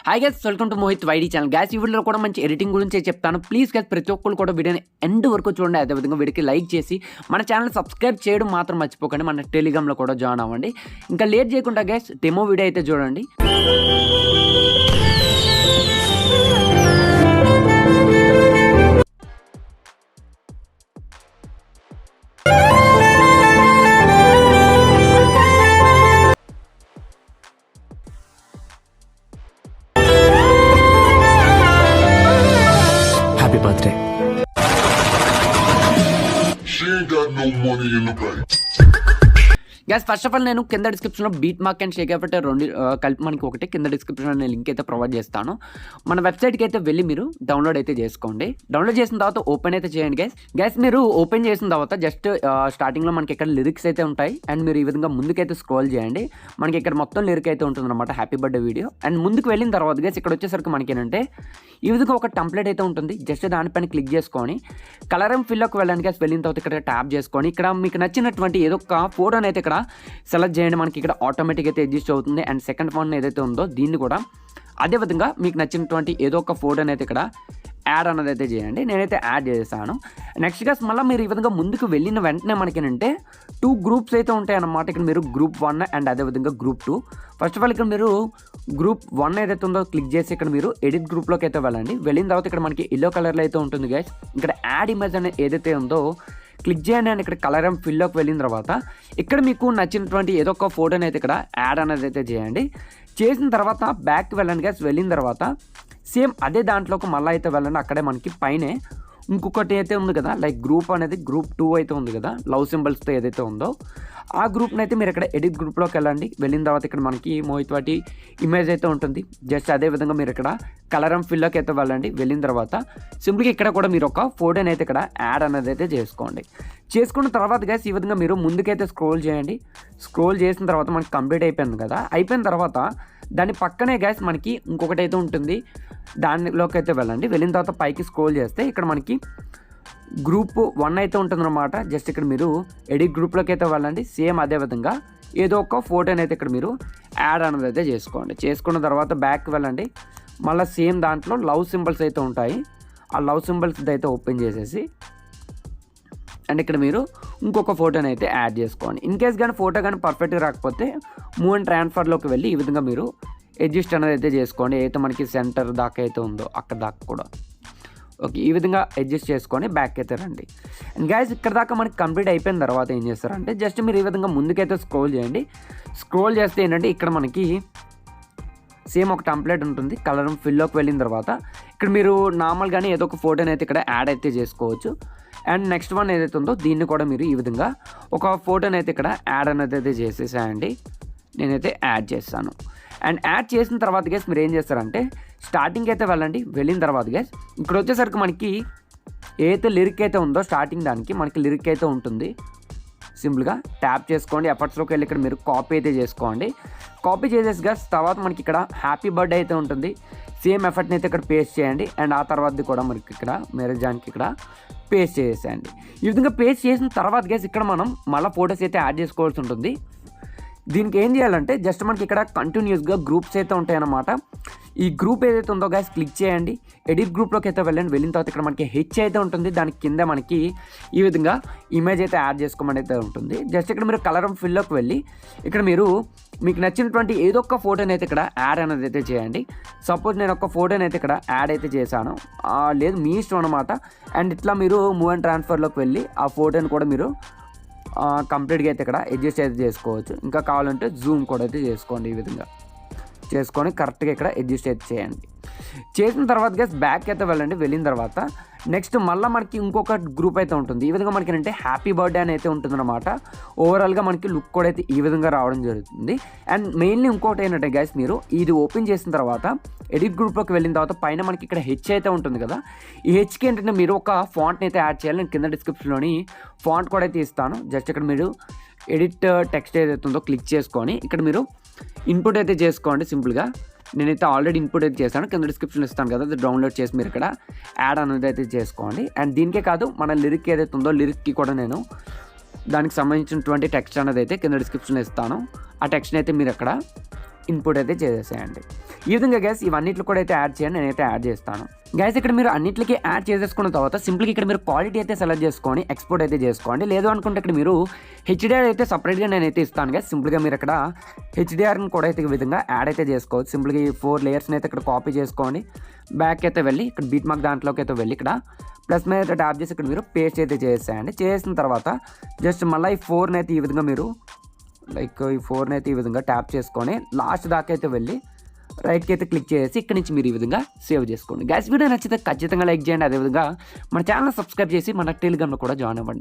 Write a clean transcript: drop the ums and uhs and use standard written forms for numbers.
Hi guys, welcome to Mohit YD channel. Guys ఈ వీడియోలో కూడా మంచి ఎడిటింగ్ గురించి చెప్తాను. ప్లీజ్ గైస్ ప్రతి ఒక్కరు కూడా వీడియోని ఎండ్ వరకు చూడండి. అదేవిధంగా వీడియోకి లైక్ చేసి మన ఛానల్ సబ్స్క్రైబ్ చేయడం మాత్రం మర్చిపోకండి. మన టెలిగ్రామ్లో కూడా జాయిన్ అవ్వండి. ఇంకా లేట్ చేయకుండా గైస్ డెమో వీడియో అయితే చూడండి. Happy birthday. She ain't got no money in the bank. Gas first of all నేను కింద డిస్క్రిప్షన్లో beat mark and Sheikh effect రెండు కలిపి మనకి ఒకటి కింద డిస్క్రిప్షన్లో నేను లింక్ అయితే ప్రొవైడ్ చేస్తాను. మన వెబ్సైట్కి అయితే వెళ్ళి మీరు డౌన్లోడ్ అయితే చేసుకోండి. డౌన్లోడ్ చేసిన తర్వాత ఓపెన్ అయితే చేయండి గ్యాస్ మీరు ఓపెన్ చేసిన తర్వాత జస్ట్ స్టార్టింగ్లో మనకి ఇక్కడ లిరిక్స్ అయితే ఉంటాయి. అండ్ మీరు ఈ విధంగా ముందుకైతే స్క్రోల్ చేయండి. మనకి ఇక్కడ మొత్తం లిరిక్ అయితే ఉంటుంది అనమాట, హ్యాపీ బర్త్డే వీడియో. అండ్ ముందుకు వెళ్ళిన తర్వాత గ్యాస్ ఇక్కడ వచ్చేసరికి మనకి ఏంటంటే ఈ విధంగా ఒక టెంప్లెట్ అయితే ఉంటుంది. జస్ట్ దానిపైన క్లిక్ చేసుకొని కలర్ అండ్ ఫిల్లోకి వెళ్ళండి గ్యాస్. వెళ్ళిన తర్వాత ఇక్కడ ట్యాప్ చేసుకొని ఇక్కడ మీకు నచ్చినటువంటి ఏదో ఒక ఫోటోని అయితే ఇక్కడ సెలెక్ట్ చేయండి. మనకి ఇక్కడ ఆటోమేటిక్ అయితే అడ్జస్ట్ అవుతుంది. అండ్ సెకండ్ ఫోన్ ఏదైతే ఉందో దీన్ని కూడా అదేవిధంగా మీకు నచ్చినటువంటి ఏదో ఒక ఫోటోని అయితే ఇక్కడ యాడ్ అన్నది అయితే చేయండి. నేనైతే యాడ్ చేశాను. నెక్స్ట్ గా మళ్ళీ మీరు ఈ విధంగా ముందుకు వెళ్ళిన వెంటనే మనకి ఏంటంటే 2 గ్రూప్స్ అయితే ఉంటాయి అన్నమాట. ఇక్కడ మీరు గ్రూప్ 1 అండ్ అదేవిధంగా గ్రూప్ 2. ఫస్ట్ ఆఫ్ ఆల్ ఇక్కడ మీరు గ్రూప్ 1 ఏదైతే ఉందో క్లిక్ చేసి ఇక్కడ మీరు ఎడిట్ గ్రూప్లోకి అయితే వెళ్ళండి. వెళ్ళిన తర్వాత ఇక్కడ మనకి ఎల్లో కలర్లో అయితే ఉంటుంది గైస్. ఇక్కడ యాడ్ ఇమేజ్ అనేది ఏదైతే ఉందో క్లిక్ చేయండి. అండ్ ఇక్కడ కలర్ అండ్ ఫిల్లోకి వెళ్ళిన తర్వాత ఇక్కడ మీకు నచ్చినటువంటి ఏదో ఒక ఫోటోని అయితే ఇక్కడ యాడ్ అనేది అయితే చేయండి. చేసిన తర్వాత బ్యాక్కి వెళ్ళండి గ్యాస్. వెళ్ళిన తర్వాత సేమ్ అదే దాంట్లోకి మళ్ళీ అయితే వెళ్ళండి. అక్కడే మనకి పైనే ఇంకొకటి అయితే ఉంది కదా, లైక్ గ్రూప్ అనేది గ్రూప్ 2 అయితే ఉంది కదా, లవ్ సింబల్స్తో ఏదైతే ఉందో ఆ గ్రూప్ని అయితే మీరు ఇక్కడ ఎడిట్ గ్రూప్లోకి వెళ్ళండి. వెళ్ళిన తర్వాత ఇక్కడ మనకి మోహిత్ వాటి ఇమేజ్ అయితే ఉంటుంది. జస్ట్ అదే విధంగా మీరు ఇక్కడ కలర్ అండ్ ఫిల్లోకి అయితే వెళ్ళండి. వెళ్ళిన తర్వాత సింపుల్గా ఇక్కడ కూడా మీరు ఒక ఫోటోని అయితే ఇక్కడ యాడ్ అనేది అయితే చేసుకోండి. చేసుకున్న తర్వాత గ్యాస్ ఈ విధంగా మీరు ముందుకైతే స్క్రోల్ చేయండి. స్క్రోల్ చేసిన తర్వాత మనకి కంప్లీట్ అయిపోయింది కదా. అయిపోయిన తర్వాత దాని పక్కనే గ్యాస్ మనకి ఇంకొకటి అయితే ఉంటుంది, దానిలోకి అయితే వెళ్ళండి. వెళ్ళిన తర్వాత పైకి స్క్రోల్ చేస్తే ఇక్కడ మనకి గ్రూప్ 1 అయితే ఉంటుందన్నమాట. జస్ట్ ఇక్కడ మీరు ఎడిట్ గ్రూప్లోకి అయితే వెళ్ళండి. సేమ్ అదే విధంగా ఏదో ఒక ఫోటోని అయితే ఇక్కడ మీరు యాడ్ అనేది అయితే చేసుకోండి. చేసుకున్న తర్వాత బ్యాక్కి వెళ్ళండి. మళ్ళీ సేమ్ దాంట్లో లవ్ సింబల్స్ అయితే ఉంటాయి. ఆ లవ్ సింబల్స్ అయితే ఓపెన్ చేసేసి అండ్ ఇక్కడ మీరు ఇంకొక ఫోటోని అయితే యాడ్ చేసుకోండి. ఇన్ కేస్ కానీ ఫోటో కానీ పర్ఫెక్ట్గా రాకపోతే మూవ్ అండ్ ట్రాన్స్ఫర్లోకి వెళ్ళి ఈ విధంగా మీరు అడ్జస్ట్ అనేది అయితే చేసుకోండి. అయితే మనకి సెంటర్ దాకా అయితే ఉందో అక్కడ దాకా కూడా ఓకే, ఈ విధంగా అడ్జస్ట్ చేసుకొని బ్యాక్ అయితే రండి. అండ్ గైస్ ఇక్కడ దాకా మనకి కంప్లీట్ అయిపోయిన తర్వాత ఏం చేస్తారంటే జస్ట్ మీరు ఈ విధంగా ముందుకైతే స్క్రోల్ చేయండి. స్క్రోల్ చేస్తే ఏంటంటే ఇక్కడ మనకి సేమ్ ఒక టెంప్లెట్ ఉంటుంది. కలర్ ఫిల్లోకి వెళ్ళిన తర్వాత ఇక్కడ మీరు నార్మల్గానే ఏదో ఒక ఫోటోని అయితే ఇక్కడ యాడ్ అయితే చేసుకోవచ్చు. అండ్ నెక్స్ట్ వన్ ఏదైతే ఉందో దీన్ని కూడా మీరు ఈ విధంగా ఒక ఫోటోని అయితే ఇక్కడ యాడ్ అనేది అయితే చేసేసాయండి. నేనైతే యాడ్ చేస్తాను. అండ్ యాడ్ చేసిన తర్వాత గైస్ మీరు ఏం చేస్తారంటే స్టార్టింగ్ అయితే వెళ్ళండి. వెళ్ళిన తర్వాత గైస్ ఇక్కడ వచ్చేసరికి మనకి ఏదైతే లిరిక్ అయితే ఉందో స్టార్టింగ్ దానికి మనకి లిరిక్ అయితే ఉంటుంది. సింపుల్గా ట్యాప్ చేసుకోండి. ఎఫర్ట్స్లోకి వెళ్ళి ఇక్కడ మీరు కాపీ అయితే చేసుకోండి. కాపీ చేసేసి గైస్ తర్వాత మనకి ఇక్కడ హ్యాపీ బర్త్డే అయితే ఉంటుంది. సేమ్ ఎఫర్ట్ని అయితే ఇక్కడ పేస్ట్ చేయండి. అండ్ ఆ తర్వాతది కూడా మనకి ఇక్కడ మ్యారేజానికి ఇక్కడ పేస్ట్ చేసేయండి. ఈ విధంగా పేస్ట్ చేసిన తర్వాత గైస్ ఇక్కడ మనం మళ్ళీ ఫొటోస్ అయితే యాడ్ చేసుకోవాల్సి ఉంటుంది. దీనికి ఏం చేయాలంటే జస్ట్ మనకి ఇక్కడ కంటిన్యూస్గా గ్రూప్స్ అయితే ఉంటాయి అన్నమాట. ఈ గ్రూప్ ఏదైతే ఉందో గైస్ క్లిక్ చేయండి. ఎడిట్ గ్రూప్లోకి అయితే వెళ్ళండి. వెళ్ళిన తర్వాత ఇక్కడ మనకి హెచ్ అయితే ఉంటుంది. దానికి కింద మనకి ఈ విధంగా ఇమేజ్ అయితే యాడ్ చేసుకోమని అయితే ఉంటుంది. జస్ట్ ఇక్కడ మీరు కలర్ అండ్ ఫిల్లోకి వెళ్ళి ఇక్కడ మీరు మీకు నచ్చినటువంటి ఏదో ఒక ఫోటోని అయితే ఇక్కడ యాడ్ అనేది అయితే చేయండి. సపోజ్ నేను ఒక ఫోటోని అయితే ఇక్కడ యాడ్ అయితే చేశాను, లేదు మీ ఇష్టం అనమాట. అండ్ ఇట్లా మీరు మూవ్ అండ్ ట్రాన్స్ఫర్లోకి వెళ్ళి ఆ ఫోటోని కూడా మీరు కంప్లీట్గా అయితే ఇక్కడ అడ్జస్ట్ అయితే చేసుకోవచ్చు. ఇంకా కావాలంటే జూమ్ కూడా అయితే చేసుకోండి. ఈ విధంగా చేసుకొని కరెక్ట్గా ఇక్కడ అడ్జస్ట్ అయితే చేయండి. చేసిన తర్వాత గైస్ బ్యాక్ అయితే వెళ్ళండి. వెళ్ళిన తర్వాత నెక్స్ట్ మళ్ళీ మనకి ఇంకొక గ్రూప్ అయితే ఉంటుంది. ఈ విధంగా మనకి ఏంటంటే హ్యాపీ బర్త్డే అని అయితే ఉంటుందన్నమాట. ఓవరాల్గా మనకి లుక్ కూడా అయితే ఈ విధంగా రావడం జరుగుతుంది. అండ్ మెయిన్లీ ఇంకోటి ఏంటంటే గైస్ మీరు ఇది ఓపెన్ చేసిన తర్వాత ఎడిట్ గ్రూప్లోకి వెళ్ళిన తర్వాత పైన మనకి ఇక్కడ హెచ్ అయితే ఉంటుంది కదా. ఈ హెచ్కి ఏంటంటే మీరు ఒక ఫాంట్ని అయితే యాడ్ చేయాలి. నేను కింద డిస్క్రిప్షన్లోని ఫాంట్ కూడా అయితే ఇస్తాను. జస్ట్ ఇక్కడ మీరు ఎడిట్ టెక్స్ట్ ఏదైతే ఉందో క్లిక్ చేసుకొని ఇక్కడ మీరు ఇన్పుట్ అయితే చేసుకోండి. సింపుల్గా నేనైతే ఆల్రెడీ ఇన్పుట్ అయితే చేశాను, కింద డిస్క్రిప్షన్ ఇస్తాను కదా, అది డౌన్లోడ్ చేసి మీరు ఇక్కడ యాడ్ అనేది అయితే చేసుకోండి. అండ్ దీనికే కాదు మన లిరిక్ ఏదైతే ఉందో లిరిక్కి కూడా నేను దానికి సంబంధించినటువంటి టెక్స్ట్ అనేది అయితే కింద డిస్క్రిప్షన్లో ఇస్తాను. ఆ టెక్స్ట్ని అయితే మీరు అక్కడ ఇన్పుట్ అయితే చేసేసేయండి. ఈ విధంగా గైస్ ఇవన్నిట్లో కూడా అయితే యాడ్ చేయండి, నేనైతే యాడ్ చేస్తాను. గైస్ ఇక్కడ మీరు అన్నింటికి యాడ్ చేసేసుకున్న తర్వాత సింపుల్గా ఇక్కడ మీరు క్వాలిటీ అయితే సెలెక్ట్ చేసుకొని ఎక్స్పోర్ట్ అయితే చేసుకోండి. లేదు అనుకుంటే ఇక్కడ మీరు హెచ్డిఆర్ అయితే సపరేట్గా నేనైతే ఇస్తాను గైస్. సింపుల్గా మీరు ఇక్కడ హెచ్డిఆర్ని కూడా అయితే ఈ విధంగా యాడ్ అయితే చేసుకోవచ్చు. సింపుల్గా ఈ 4 లేయర్స్ని అయితే ఇక్కడ కాపీ చేసుకోండి. బ్యాక్ అయితే వెళ్ళి ఇక్కడ బీట్ మార్క్ దాంట్లోకి అయితే వెళ్ళి ఇక్కడ ప్లస్ మీద అయితే ట్యాప్ చేసి ఇక్కడ మీరు పేస్ట్ అయితే చేసేయండి. చేసిన తర్వాత జస్ట్ మళ్ళీ ఈ 4ని అయితే ఈ విధంగా మీరు ఈ 4ని అయితే ఈ విధంగా ట్యాప్ చేసుకొని లాస్ట్ దాకా అయితే వెళ్ళి రైట్కి అయితే క్లిక్ చేసి ఇక్కడ నుంచి మీరు ఈ విధంగా సేవ్ చేసుకోండి. గ్యాస్ వీడియో నచ్చితే ఖచ్చితంగా లైక్ చేయండి. అదేవిధంగా మన ఛానల్ సబ్స్క్రైబ్ చేసి మన టెలిగ్రామ్లో కూడా జాయిన్ అవ్వండి.